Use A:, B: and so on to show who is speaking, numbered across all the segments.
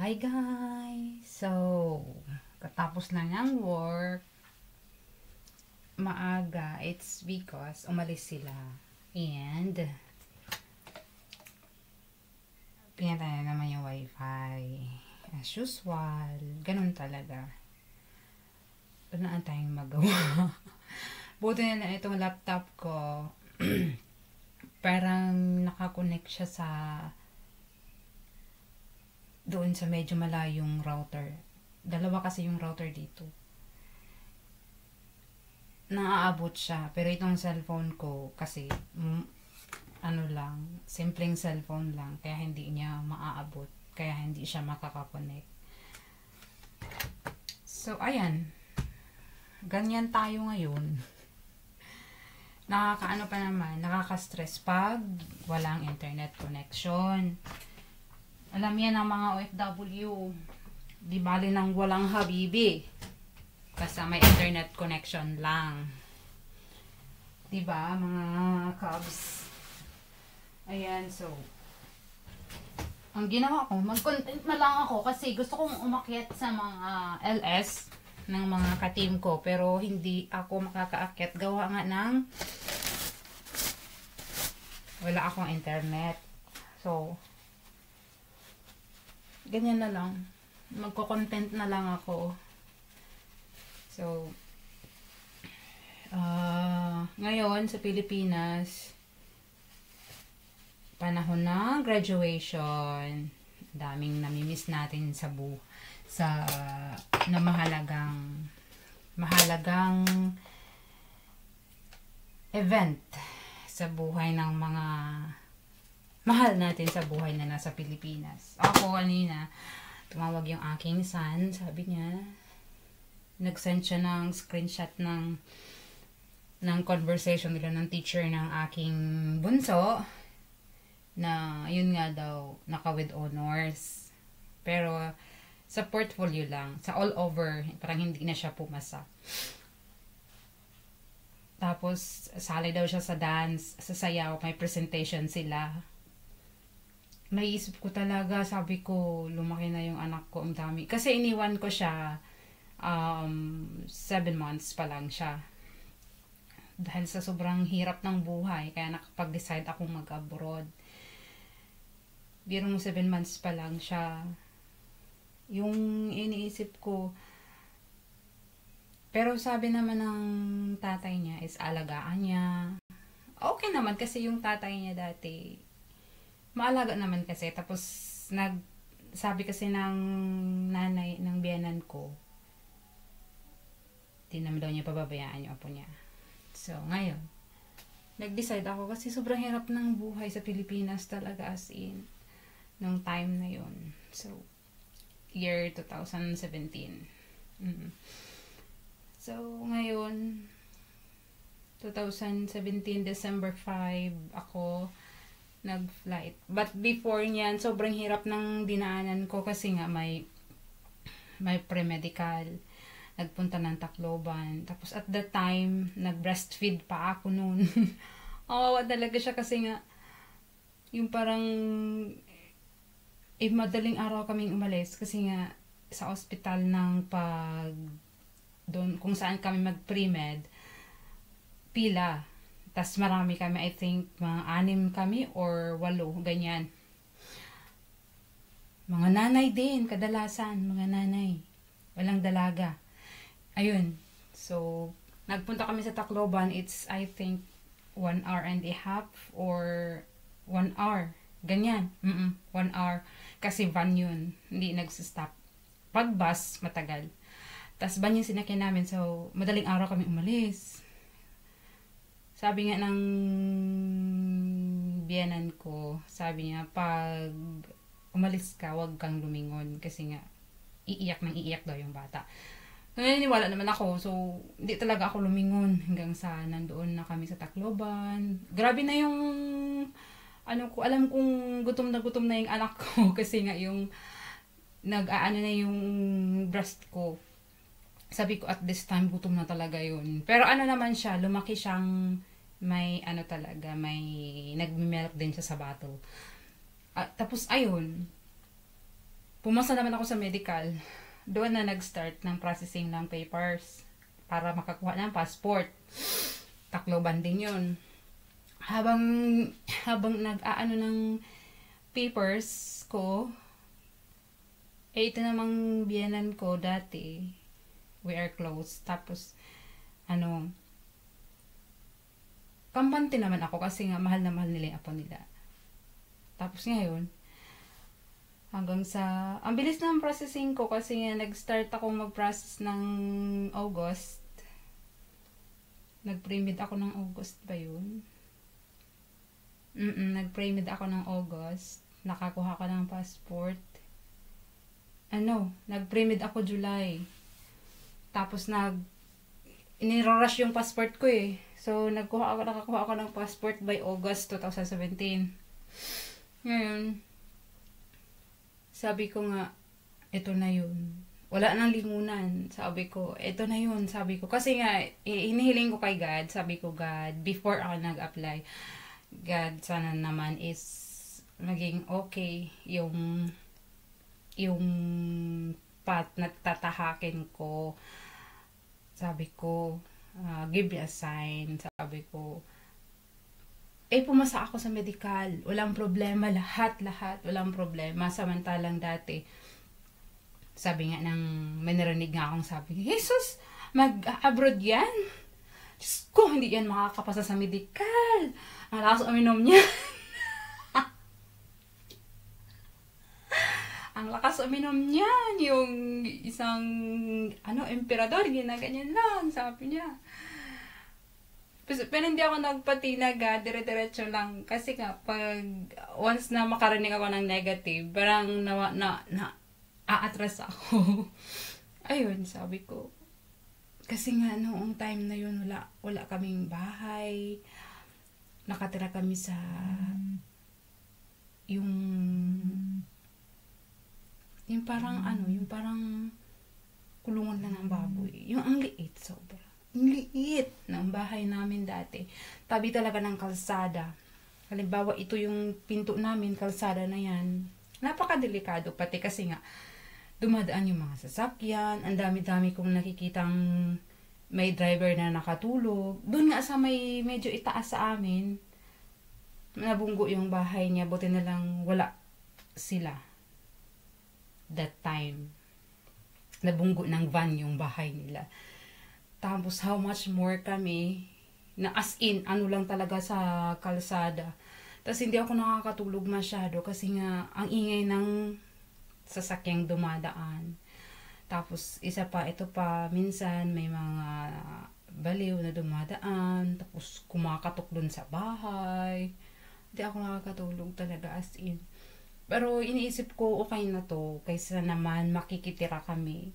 A: Hi guys! So, katapos lang ng work, maaga, it's because umalis sila. And, pinatay na naman yung wifi. As usual, ganun talaga. Wala na tayong magawa. Buti na lang itong laptop ko, parang nakakonect siya sa doon sa medyo malayong router. Dalawa kasi yung router dito. Naaabot siya. Pero itong cellphone ko kasi ano lang, simpleng cellphone lang. Kaya hindi niya maaabot. Kaya hindi siya makakakonect. So, ayan. Ganyan tayo ngayon. Nakakaano pa naman, nakaka-stress pag walang internet connection. Alam yan ng mga OFW. Di bali nang walang habibi. Basta may internet connection lang. Diba, mga cubs? Ayan, so. Ang ginawa ko, mag-content na lang ako kasi gusto kong umakyat sa mga LS ng mga ka-team ko. Pero hindi ako makakaakyat. Gawa nga ng wala akong internet. So, ganyan na lang. Magko-content na lang ako. So, ngayon sa Pilipinas, panahon na graduation. Daming namimiss natin sa na mahalagang event sa buhay ng mga mahal natin sa buhay na nasa Pilipinas. Ako kanina, tumawag yung aking son, sabi niya, nag-send siya ng screenshot ng conversation nila ng teacher ng aking bunso, na yun nga daw, naka with honors. Pero, sa portfolio lang, sa all over, parang hindi na siya pumasa. Tapos, sali daw siya sa dance, sa sayaw, may presentation sila. Naisip ko talaga, sabi ko, lumaki na yung anak ko, ang dami. Kasi iniwan ko siya, 7 months pa lang siya. Dahil sa sobrang hirap ng buhay, kaya nakapag-decide akong mag-abroad. Birong 7 months pa lang siya. Yung iniisip ko, pero sabi naman ng tatay niya is alagaan niya. Okay naman kasi yung tatay niya dati, maalaga naman kasi. Tapos, sabi kasi ng nanay, ng biyanan ko, di naman daw niya pababayaan yung apo niya. So, ngayon, nag-decide ako kasi sobrang hirap ng buhay sa Pilipinas talaga, as in, nung time na yun. So, year 2017. So, ngayon, 2017, December 5, ako nag-flight. But before niyan, sobrang hirap ng dinaanan ko kasi nga may pre-medical. Nagpunta ng Tacloban. Tapos at that time, nag-breastfeed pa ako noon. Awawa talaga siya kasi nga, yung parang, madaling araw kaming umalis kasi nga, sa ospital ng doon, kung saan kami mag-pre-med, pila. Tas marami kami, I think, mga 6 kami or 8, ganyan. Mga nanay din, kadalasan, mga nanay. Walang dalaga. Ayun. So, nagpunta kami sa Tacloban, it's, I think, 1 hour and a half or 1 hour. Ganyan. 1 hour. Kasi van yun. Hindi nagsistop. Pag bus, matagal. Tas van yung sinakyan namin. So, madaling araw kami umalis. Sabi nga ng biyanan ko, sabi niya, pag umalis ka, wag kang lumingon. Kasi nga, iiyak daw yung bata. Naniniwala naman ako, so, hindi talaga ako lumingon hanggang sa nandoon na kami sa Tacloban. Grabe na yung, alam kong gutom na yung anak ko. Kasi nga yung, nag-aano na yung breast ko. Sabi ko, at this time, gutom na talaga yun. Pero naman siya, lumaki siyang, may talaga, may nagme-milk din siya sa bottle. Tapos ayun, Pumasa naman ako sa medical. Doon na nag-start ng processing ng papers para makakuha ng passport. Tacloban din yun. Habang nag-aano ng papers ko, ito namang biyanan ko dati, we are close. Tapos, kampante naman ako kasi nga mahal na mahal nila yung apo nila. Tapos ngayon, ang bilis ng processing ko kasi nga nag-start ako mag-process ng August. Nag-pre-med ako ng August ba yun? Nag-pre-med ako ng August. Nakakuha ko ng passport. Nag-pre-med ako July. Tapos inirush yung passport ko eh. So, nakakuha ako ng passport by August 2017. Ngayon, sabi ko nga, ito na yun. Wala nang lingunan. Sabi ko, ito na yun. Sabi ko, kasi nga, hinihiling ko kay God. Sabi ko, God, before ako nag-apply, God, sana naman is maging okay yung path na tatahakin ko. Sabi ko, give me a sign. Sabi ko, pumasa ako sa medical. Walang problema. Lahat. Walang problema. Samantalang dati, sabi nga may narinig nga akong sabi, Jesus, mag-abroad yan. Diyos ko, hindi yan makakapasa sa medical. Ang lakas uminom niya. Ang lakas uminom niyan. Yung isang, emperador, ginaganyan lang, sabi niya. Pero hindi ako nagpatinag, dire-diretso lang. Kasi nga, once na makarinig ako ng negative, parang aatras ako. Ayun, sabi ko. Kasi nga, noong time na yun, wala kaming bahay. Nakatira kami sa, yung parang kulungan lang ng baboy. Yung ang liit, sobra. Ang liit ng bahay namin dati. Tabi talaga ng kalsada. Halimbawa, ito yung pinto namin, kalsada na yan. Napakadelikado pati kasi nga, dumadaan yung mga sasakyan. Ang dami-dami kong nakikitang may driver na nakatulog. Doon nga sa may medyo itaas sa amin, nabunggo yung bahay niya. Buti na lang wala sila. That time. Nabunggo ng van yung bahay nila. Tapos, how much more kami, na as in, lang talaga sa kalsada. Tapos, hindi ako nakakatulog masyado kasi nga, ang ingay ng sasakyang dumadaan. Tapos, ito pa, minsan, may mga baliw na dumadaan. Tapos, kumakatok dun sa bahay. Hindi ako nakakatulog talaga as in. Pero, iniisip ko, okay na to. Kaysa naman, makikitira kami.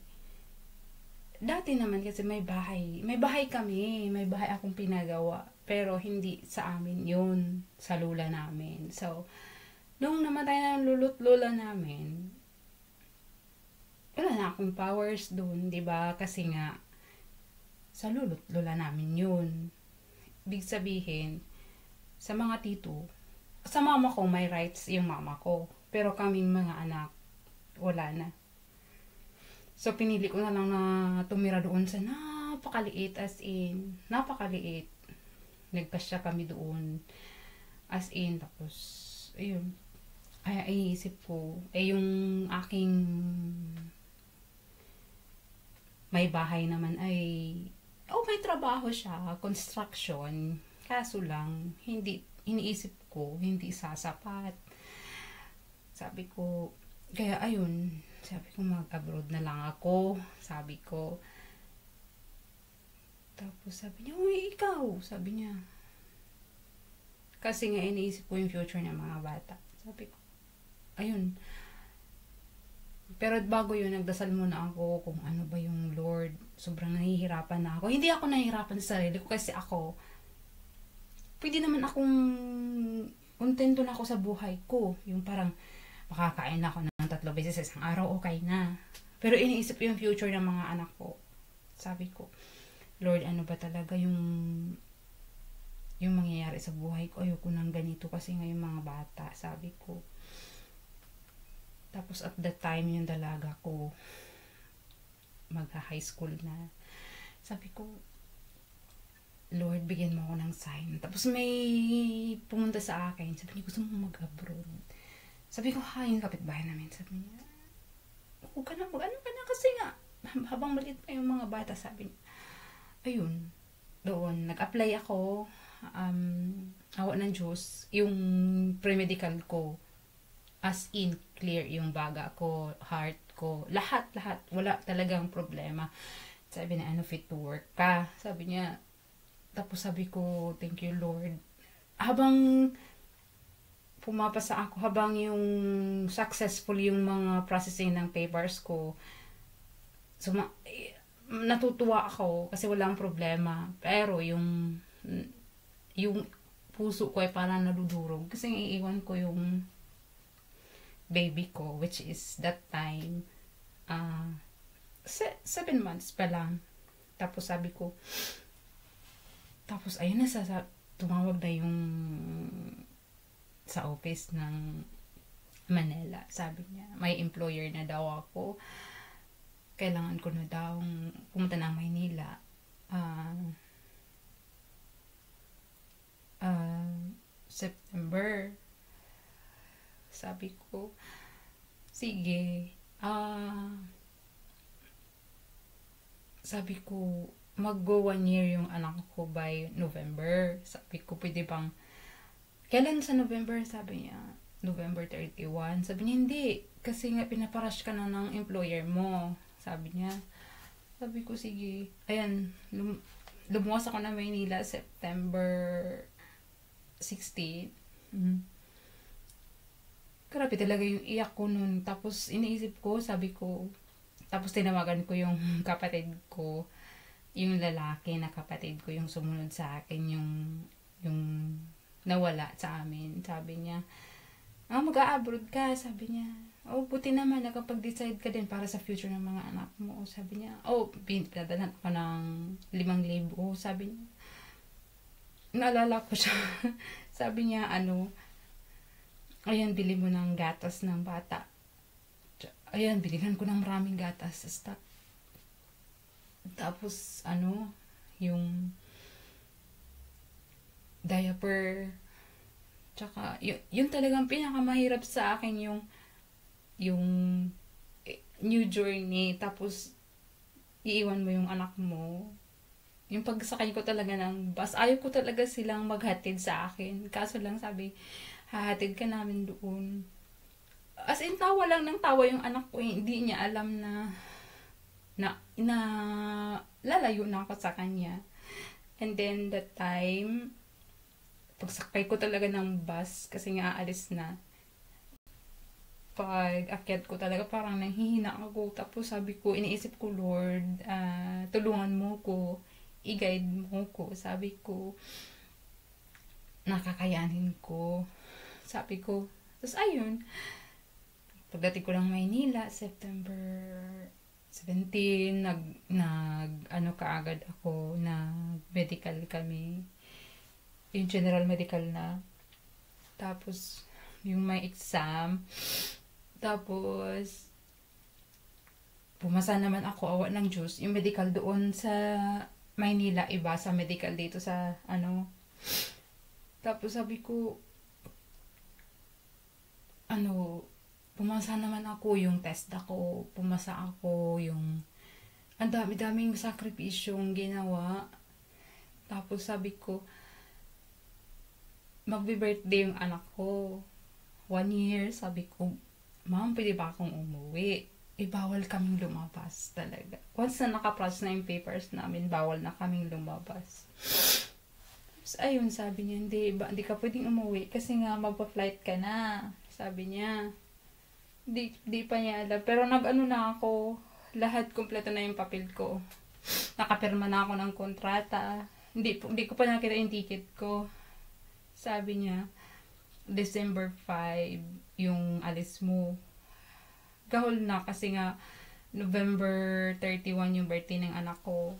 A: Dati naman kasi may bahay kami, may bahay akong pinagawa, pero hindi sa amin yun, sa lula namin. So, nung namatay na ang lolo't-lola namin, wala na akong powers dun, di ba? Kasi nga, sa lolo't-lola namin yun. Ibig sabihin, sa mga tito, sa mama ko, may rights yung mama ko, pero kaming mga anak, wala na. So, pinili ko na lang na tumira doon sa napakaliit, as in, napakaliit. Nagpasya kami doon, as in, tapos, ayun. Ay, iisip ko, yung aking may bahay naman ay, may trabaho siya, construction. Kaso lang, iniisip ko, hindi sasapat. Sabi ko, kaya ayun, sabi ko mag-abroad na lang ako, sabi ko. Tapos sabi niya, ikaw, sabi niya. Kasi nga iniisip ko yung future ng mga bata. Sabi ko, ayun. Pero bago yun, nagdasal muna ako kung ano ba yung Lord. Sobrang nahihirapan na ako. Hindi ako nahihirapan sa sarili ko kasi pwede naman akong kontento na ako sa buhay ko. Yung parang, makakain ako ng 3 beses sa isang araw, okay na. Pero iniisip ko yung future ng mga anak ko. Sabi ko, Lord, ano ba talaga yung mangyayari sa buhay ko? Ayoko nang ganito kasi nga yung mga bata, sabi ko. Tapos at that time, yung dalaga ko, mag-high school na. Sabi ko, Lord, bigyan mo ako ng sign. Tapos may pumunta sa akin. Sabi niya, gusto mo mag-abroad? Sabi ko, yung kapitbahay namin. Sabi niya, huwag ka na, mag-ano ka na kasi nga. Habang maliit pa yung mga bata, sabi niya. Ayun, doon, nag-apply ako. Awa ng Diyos, yung pre-medical ko, as in, clear yung baga ko, heart ko, lahat, wala talagang problema. Sabi niya, fit to work ka. Sabi niya, tapos sabi ko, thank you Lord. Habang pumapasa ako, habang yung successful yung mga processing ng papers ko, natutuwa ako kasi walang problema. Pero yung puso ko ay parang nadudurog kasi iiwan ko yung baby ko, which is that time 7 months pa lang. Tapos sabi ko, tapos ayun na, tumawag na yung sa office ng Manila. Sabi niya, may employer na daw ako. Kailangan ko na daw pumunta ng Maynila. September. Sabi ko, sige. Sabi ko, mag-go 1 year yung anak ko by November. Sabi ko, pwede bang, kailan sa November? Sabi niya, November 31. Sabi niya, hindi. Kasi nga, pinaparash ka na ng employer mo. Sabi niya. Sabi ko, sige. Ayan, lumuwas ako na Maynila, September 16. Grabe talaga yung iyak ko nun. Tapos, iniisip ko, sabi ko, tapos tinawagan ko yung kapatid ko, yung lalaki na kapatid ko, yung sumunod sa akin, yung nawala sa amin. Sabi niya, mag-a-abroad ka, sabi niya. Buti naman, nakapag-decide ka din para sa future ng mga anak mo. Sabi niya, pinadalhan ako ng 5,000. Sabi niya, naalala ko siya. Sabi niya, ayan, bili mo ng gatas ng bata. Ayan, binigyan ko ng maraming gatas sa stock. Tapos, yung diaper. Tsaka, yun talagang pinakamahirap sa akin yung new journey. Tapos, iiwan mo yung anak mo. Yung pagsakay ko talaga ng bus, ayaw ko talaga silang maghatid sa akin. Kaso lang sabi, hahatid ka namin doon. As in, tawa lang ng tawa yung anak ko. Hindi niya alam na lalayo na ako sa kanya. And then, that time, pagsakay ko talaga ng bus, kasi nga aalis na, pag akyat ko talaga, parang nanghihina ako. Tapos sabi ko, iniisip ko, Lord, tulungan mo ko, i-guide mo ko. Sabi ko, nakakayanin ko. Sabi ko, tapos ayun, pagdating ko lang Maynila, September 17, kaagad ako, medical kami. Yung general medical na. Tapos, yung may exam. Tapos, pumasa naman ako, awa ng Diyos. Yung medical doon sa Maynila, iba sa medical dito sa, Tapos, sabi ko, pumasa naman ako, yung test ako, pumasa ako, yung ang dami-daming sakripisyong ginawa. Tapos sabi ko, magbe-birthday yung anak ko. 1 year, sabi ko, Ma'am, pwede ba akong umuwi? Bawal kaming lumabas talaga. Once na nakaprocess na yung papers namin, bawal na kaming lumabas. Tapos ayun, sabi niya, hindi ka pwedeng umuwi kasi nga magpa-flight ka na. Sabi niya, di pa niya alam. Pero na ako, lahat kompleto na yung papel ko. Nakapirma na ako ng kontrata. Hindi ko pa nakita yung ticket ko. Sabi niya, December 5, yung alis mo. Gahol na kasi nga, November 31 yung birthday ng anak ko.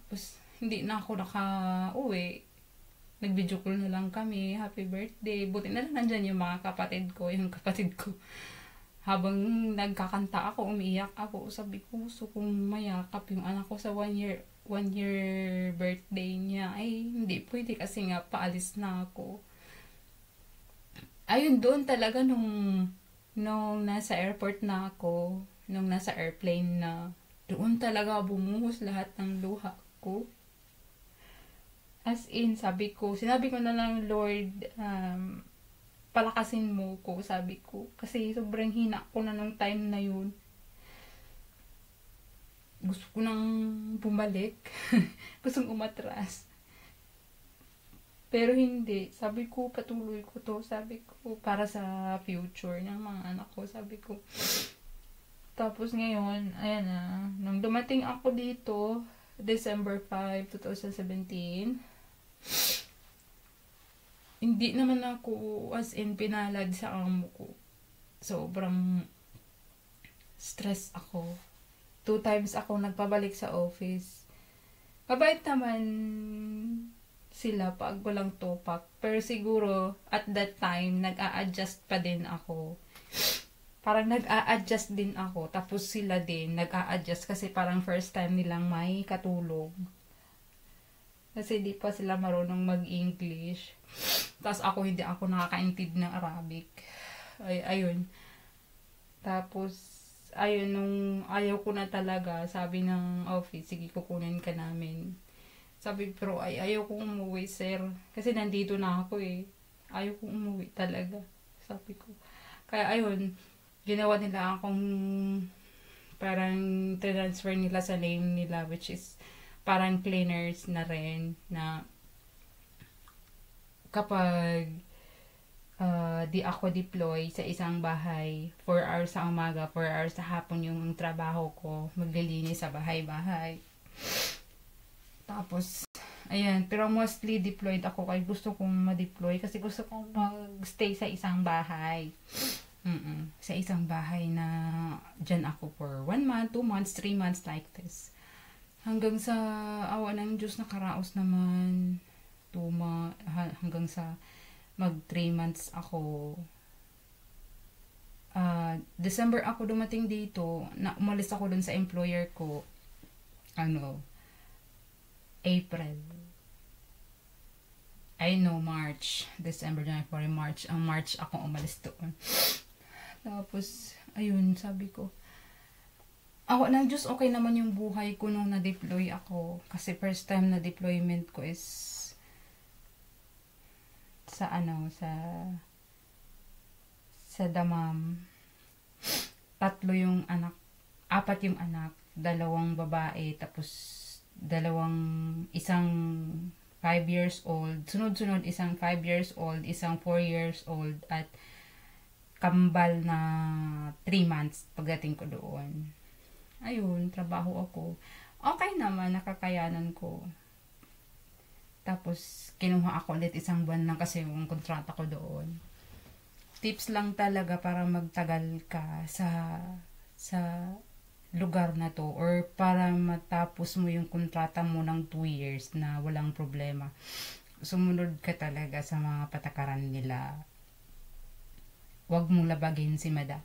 A: Tapos, hindi na ako naka-uwi. Nag-video call na lang kami. Happy birthday. Buti na lang nandyan yung mga kapatid ko. Yung kapatid ko. Habang nagkakanta ako, umiiyak ako. Sabi ko, gusto kong mayakap yung anak ko sa one year birthday niya. Ay, hindi pwede kasi nga paalis na ako. Ayun, doon talaga nung nasa airport na ako, nung nasa airplane na, doon talaga bumuhos lahat ng luha ko. As in, sinabi ko na lang, Lord, palakasin mo ko, sabi ko. Kasi sobrang hina ko na nung time na yun. Gusto ko nang bumalik. Gusto kong umatras. Pero hindi. Sabi ko, patuloy ko to. Sabi ko, para sa future ng mga anak ko. Sabi ko. Tapos ngayon, ayan na. Nung dumating ako dito, December 5, 2017, hindi naman ako as in pinalad sa amo ko. Sobrang stress ako. 2 times ako nagpabalik sa office. Mabait naman sila pag walang topak. Pero siguro, at that time, nag-a-adjust pa din ako. Parang nag-a-adjust din ako. Tapos sila din, nag-a-adjust kasi parang first time nilang may katulong. Kasi di pa sila marunong mag-English. Tapos ako, hindi ako nakakaintindi ng Arabic. Ayun. Tapos, ayun, nung ayaw ko na talaga, sabi ng office, sige, kukunin ka namin. Sabi, pero ayaw kong umuwi, sir. Kasi nandito na ako eh. Ayaw kong umuwi talaga. Sabi ko. Kaya ayun, ginawa nila akong parang transfer nila sa name nila, which is parang cleaners na rin, na kapag di ako deploy sa isang bahay, 4 hours sa umaga, 4 hours sa hapon yung trabaho ko, maglilinis sa bahay-bahay. Tapos, ayan, pero mostly deployed ako kaya gusto kong ma-deploy kasi gusto kong mag-stay sa isang bahay. Sa isang bahay na dyan ako for 1 month, 2 months, 3 months like this. Hanggang sa awa ng Diyos nakaraos naman hanggang sa mag 3 months ako. December ako dumating dito, na umalis ako dun sa employer ko. April. March. December, January, March. Ang March ako umalis doon. Tapos, ayun, sabi ko, ako ng Diyos, okay naman yung buhay ko nung na-deploy ako. Kasi first time na deployment ko is sa Damam. 4 yung anak, 4 yung anak, 2 babae, tapos isang 5 years old, sunod-sunod isang 5 years old, isang 4 years old, at kambal na 3 months pagdating ko doon. Ayun, trabaho ako. Okay naman, nakakayanan ko. Tapos, kinuha ako ulit 1 buwan lang kasi yung kontrata ko doon. Tips lang talaga para magtagal ka sa lugar na to, or para matapos mo yung kontrata mo ng 2 years na walang problema. Sumunod ka talaga sa mga patakaran nila. Huwag mong labagin si madam.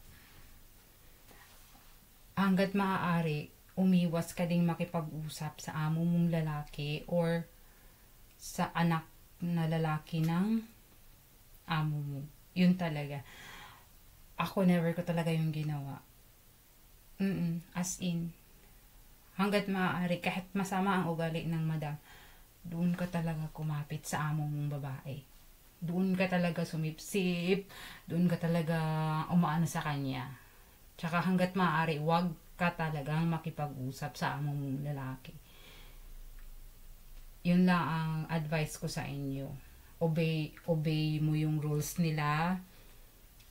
A: Hanggat maaari, umiwas ka ding makipag-usap sa amo mong lalaki or sa anak na lalaki ng amo mo. Yun talaga. Ako, never ko talaga yung ginawa. As in, hanggat maaari, kahit masama ang ugali ng madam, doon ka talaga kumapit sa amo mong babae. Doon ka talaga sumipsip, doon ka talaga umaano sa kanya. Tsaka hanggat maaari, wag ka talagang makipag-usap sa amo mong lalaki. Yun lang ang advice ko sa inyo. Obey mo yung rules nila.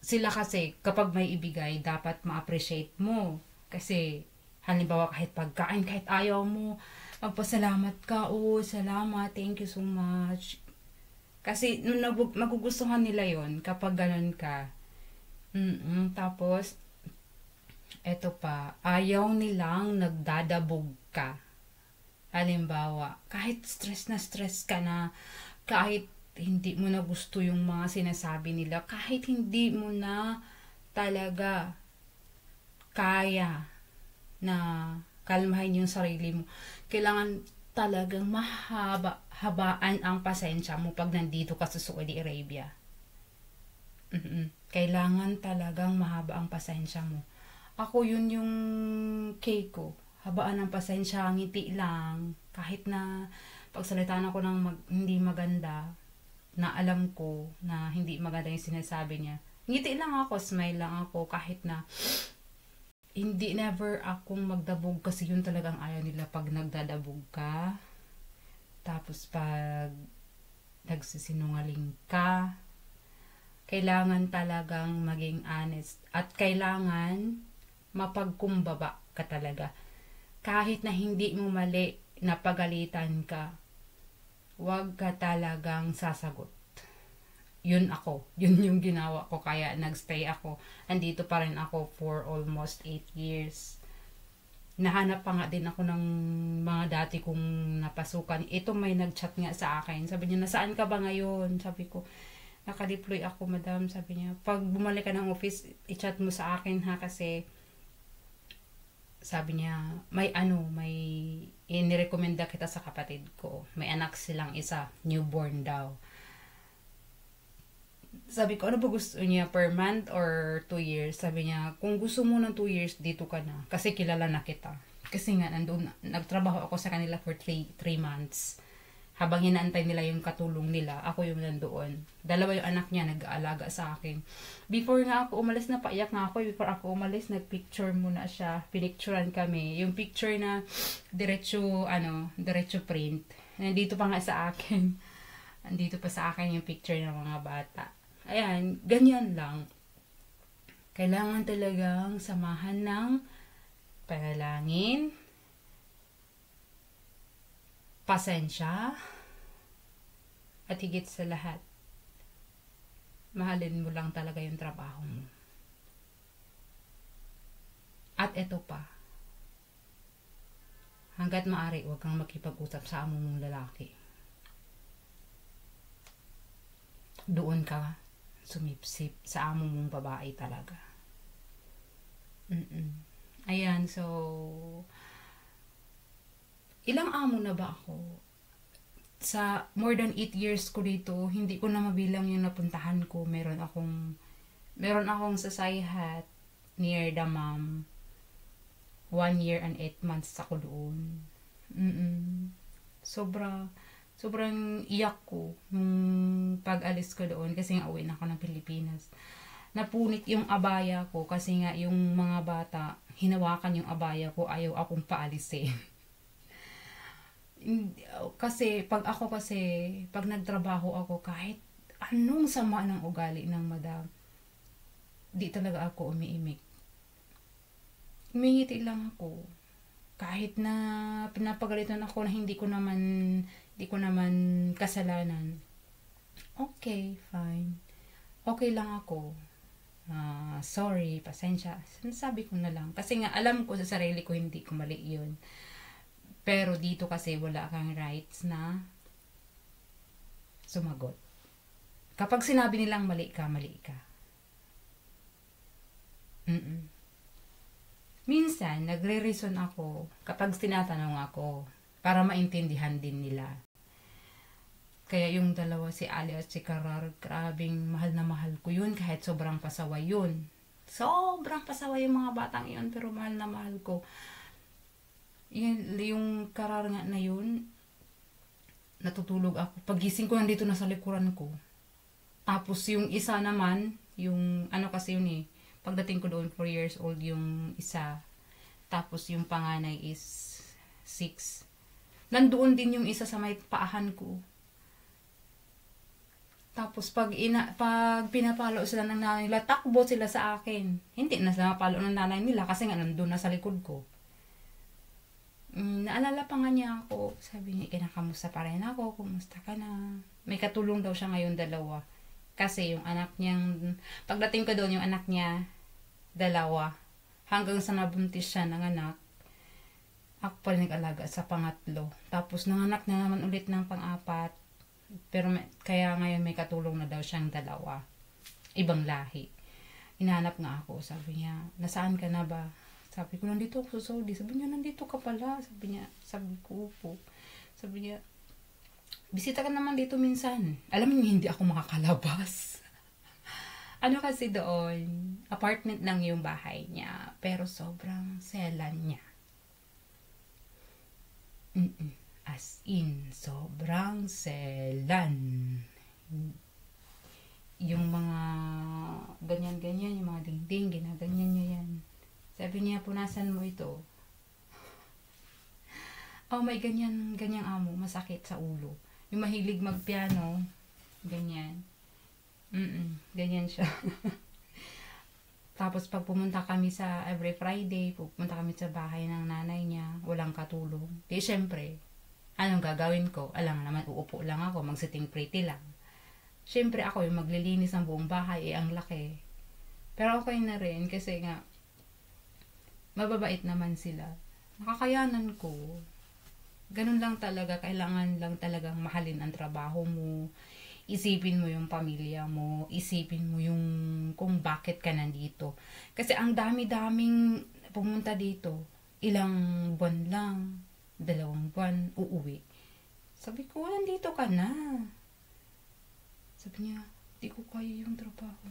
A: Sila kasi, kapag may ibigay, dapat ma-appreciate mo. Kasi, halimbawa kahit pagkain, kahit ayaw mo, magpasalamat ka, salamat, thank you so much. Kasi, magugustuhan nila yon kapag ganun ka. Tapos, eto pa, ayaw nilang nagdadabog ka. Halimbawa, kahit stress ka na, kahit hindi mo na gusto yung mga sinasabi nila, kahit hindi mo na talaga kaya na kalmahin yung sarili mo, kailangan talagang habaan ang pasensya mo pag nandito ka sa Saudi Arabia. Kailangan talagang mahaba ang pasensya mo. Ako yun yung cake ko. Habaan ang pasensya, ngiti lang. Kahit na pagsalitaan ako ng hindi maganda, na alam ko na hindi maganda yung sinasabi niya. Ngiti lang ako, smile lang ako, kahit na hindi never akong magdabog kasi yun talagang ayaw nila pag nagdadabog ka. Tapos pag nagsisinungaling ka, kailangan talagang maging honest at kailangan mapagkumbaba ka talaga. Kahit na hindi mo mali, napagalitan ka, huwag ka talagang sasagot. Yun ako. Yun yung ginawa ko. Kaya nagstay ako. Andito pa rin ako for almost 8 years. Nahanap pa nga din ako ng mga dati kong napasukan. Ito may nag-chat nga sa akin. Sabi niya, nasaan ka ba ngayon? Sabi ko, naka-deploy ako, madam. Sabi niya, pag bumalik ka ng office, i-chat mo sa akin ha, kasi sabi niya, may inirekomenda kita sa kapatid ko. May anak silang isa, newborn daw. Sabi ko, ano ba gusto niya, per month or 2 years? Sabi niya, kung gusto mo ng 2 years, dito ka na. Kasi kilala na kita. Kasi nga, nagtrabaho ako sa kanila for 3 months. Habang hinaantay nila yung katulong nila, ako yung nandoon. 2 yung anak niya, nag-aalaga sa akin. Before nga ako umalis, napaiyak nga ako. Before ako umalis, nagpicture muna siya. Pinicturean kami. Yung picture na diretso print. Nandito pa nga sa akin. Nandito pa sa akin yung picture ng mga bata. Ayan, ganyan lang. Kailangan talagang samahan ng panalangin, pasensya, at higit sa lahat, mahalin mo lang talaga yung trabaho mo. At eto pa, hanggat maaari, huwag kang makipag-usap sa amo mong lalaki. Doon ka sumipsip sa amo mong babae talaga. Ayan, so ilang amo na ba ako? Sa more than 8 years ko dito, hindi ko na mabilang yung napuntahan ko. Meron akong sa Sayhat near Damam. 1 year and 8 months ako doon. Sobrang iyak ko nung pag-alis ko doon kasi nga uwi na ako ng Pilipinas. Napunit yung abaya ko kasi nga yung mga bata, hinawakan yung abaya ko, ayaw akong paalisin. Kasi pag nagtrabaho ako, kahit anong sama ng ugali ng madam, di talaga ako umiimik. Umingiti lang ako. Kahit na pinapagalitan ako na hindi ko naman kasalanan. Okay, fine. Okay lang ako. Sorry, pasensya. Sinasabi ko na lang. Kasi nga alam ko sa sarili ko hindi ko mali yun. Pero dito kasi wala kang rights na sumagot. Kapag sinabi nilang mali ka, mali ka. Minsan, nagre-reason ako kapag tinatanong ako para maintindihan din nila. Kaya yung dalawa, si Ali at si Karar, grabing mahal na mahal ko yun kahit sobrang pasaway yun. Sobrang pasaway yung mga batang yun, pero mahal na mahal ko. Yung Karar nga na yun, natutulog ako. Pagising ko, nandito na sa likuran ko. Tapos yung isa naman, yung kasi yun pagdating ko doon, 4 years old yung isa. Tapos yung panganay is 6. Nandoon din yung isa sa may paahan ko. Tapos pag pinapalo sila ng nanay nila, takbo sila sa akin. Hindi na sila mapalo ng nanay nila kasi nga nandun na sa likod ko. Naalala pa nga niya ako. Sabi niya, kinakamusta pa rin ako. Kumusta ka na? May katulong daw siya ngayon 2. Kasi yung anak niyang, pagdating ko doon, yung anak niya, 2. Hanggang sa nabuntis siya ng anak, ako pa rin nag-alaga sa pangatlo. Tapos nanganak na naman ulit ng pang-4. Pero kaya ngayon may katulong na daw siyang 2. Ibang lahi. Hinahanap nga ako. Sabi niya, nasaan ka na ba? Sabi ko, nandito ako sa Saudi. Sabi niya, nandito ka pala. Sabi ko, upo. Sabi niya, bisita ka naman dito minsan. Alam niyo, hindi ako makakalabas. Ano kasi doon, apartment lang yung bahay niya. Pero sobrang selan niya. As in, sobrang selan. Yung mga ganyan-ganyan, yung mga dingding, ginaganyan niya yan. Sabi niya, punasan mo ito. Oh, may ganyang amo, masakit sa ulo. Yung mahilig magpiano, ganyan. Ganyan siya. Tapos pag pumunta kami sa every Friday, pupunta kami sa bahay ng nanay niya, walang katulong. Di syempre, anong gagawin ko? Alam naman, uupo lang ako, mag-sitting pretty lang. Syempre ako yung maglilinis ng buong bahay, ang laki. Pero okay na rin kasi nga, mababait naman sila. Nakakayanan ko. Ganun lang talaga, kailangan lang talagang mahalin ang trabaho mo. Isipin mo yung pamilya mo, isipin mo yung kung bakit ka nandito. Kasi ang dami-daming pumunta dito, ilang buwan lang, 2 buwan, uuwi. Sabi ko, nandito ka na. Sabi niya, di ko kaya yung trabaho.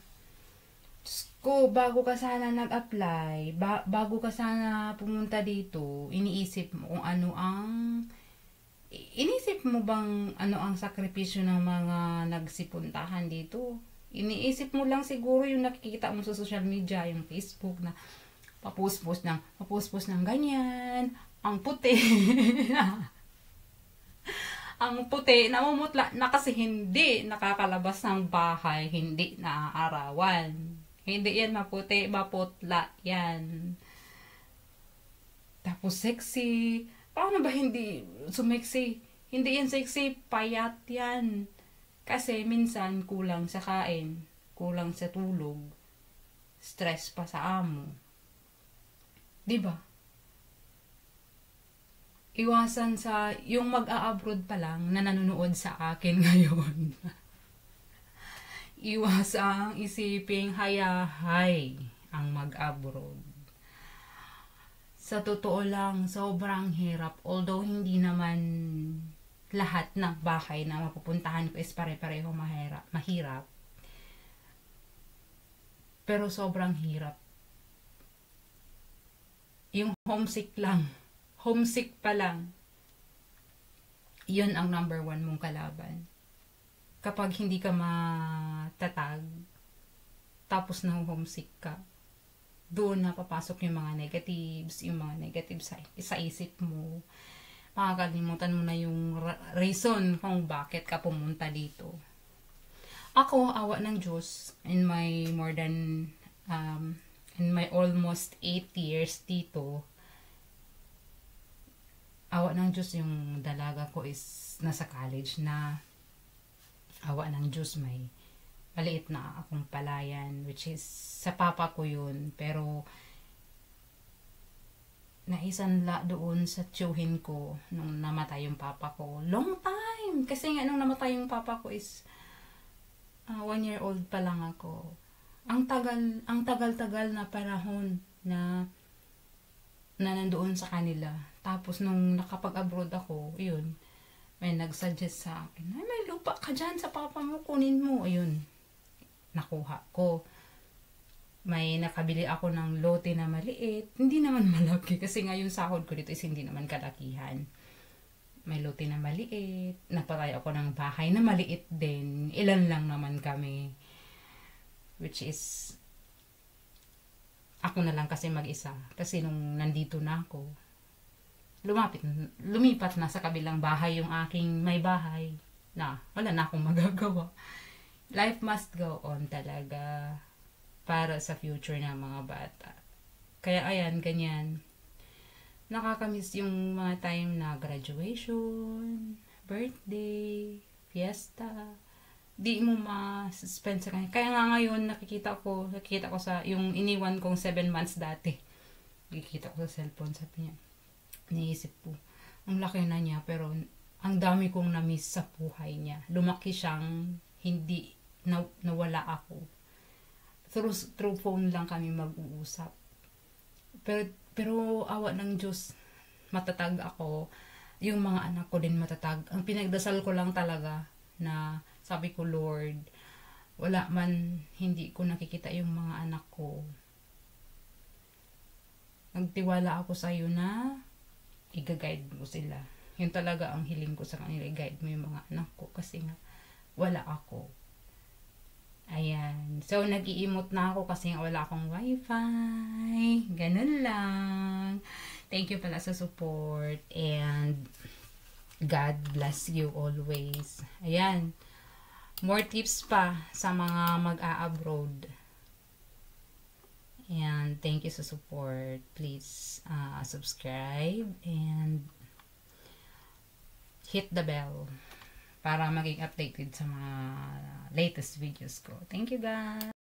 A: Diyos ko, bago ka sana nag-apply, bago ka sana pumunta dito, iniisip mo kung inisip mo bang ano ang sakripisyo ng mga nagsipuntahan dito? Iniisip mo lang siguro yung nakikita mo sa social media, yung Facebook na papost-post ng ganyan, ang puti. Ang puti, namumutla na kasi hindi nakakalabas ng bahay, hindi naaarawan. Hindi yan maputi, maputla yan. Tapos sexy. Paano ba hindi sumeksi? Hindi yan sexy, payat yan. Kasi minsan kulang sa kain, kulang sa tulog, stress pa sa amo. 'Di ba? Iwasan sa yung mag-a-abroad pa lang na nanonood sa akin ngayon. Iwasang isiping hayahay ang mag-abroad. Sa totoo lang, sobrang hirap. Although hindi naman lahat ng bahay na mapupuntahan ko is pare-pareho mahirap. Pero sobrang hirap. Yung homesick pa lang, yun ang number 1 mong kalaban. Kapag hindi ka matatag, tapos na homesick ka, doon na papasok yung mga negatives sa isip mo. Makakalimutan mo na yung reason kung bakit ka pumunta dito. Ako, awa ng Diyos, in my almost 8 years dito, awa ng Diyos yung dalaga ko is nasa college na. Awa ng Diyos, may maliit na akong palayan, which is sa papa ko yun, pero naisanla doon sa tiyuhin ko nung namatay yung papa ko. Long time! Kasi nga nung namatay yung papa ko is 1 year old pa lang ako. Ang tagal-tagal na panahon na nandoon sa kanila. Tapos nung nakapag-abroad ako, yun, may nagsuggest sa akin, ay, may lupa ka dyan sa papa mo, kunin mo. Ayun, nakuha ko. May nakabili ako ng lote na maliit. Hindi naman malaki kasi ngayon sahod ko dito is hindi naman kalakihan. May lote na maliit. Napatay ako ng bahay na maliit din. Ilan lang naman kami. Which is, ako na lang kasi mag-isa. Kasi nung nandito na ako, lumipat na sa kabilang bahay yung aking may bahay na wala na akong magagawa. Life must go on talaga para sa future ng mga bata. Kaya ayan, ganyan. Nakakamiss yung mga time na graduation, birthday, fiesta. Di mo ma-spend sa kanya. Kaya nga ngayon nakikita ko sa yung iniwan kong 7 months dati. Nakikita ko sa cellphone, sabi niya. Niisip ko, ang laki na niya pero ang dami kong na-miss sa buhay niya. Lumaki siyang hindi nawala ako. Through phone lang kami mag-uusap. Pero awa ng Diyos, matatag ako. Yung mga anak ko din matatag. Ang pinagdasal ko lang talaga na sabi ko, Lord, wala man, hindi ko nakikita yung mga anak ko. Nagtiwala ako sa iyo na i-guide mo sila. Yun talaga ang hiling ko sa kanila, i-guide mo yung mga anak ko kasi nga wala ako. Ayan. So, nag-i-emote na ako kasi nga wala akong wifi. Ganun lang. Thank you pala sa support and God bless you always. Ayan. More tips pa sa mga mag-a-abroad. And thank you sa support. Please subscribe and hit the bell para maging updated sa mga latest videos ko. Thank you guys!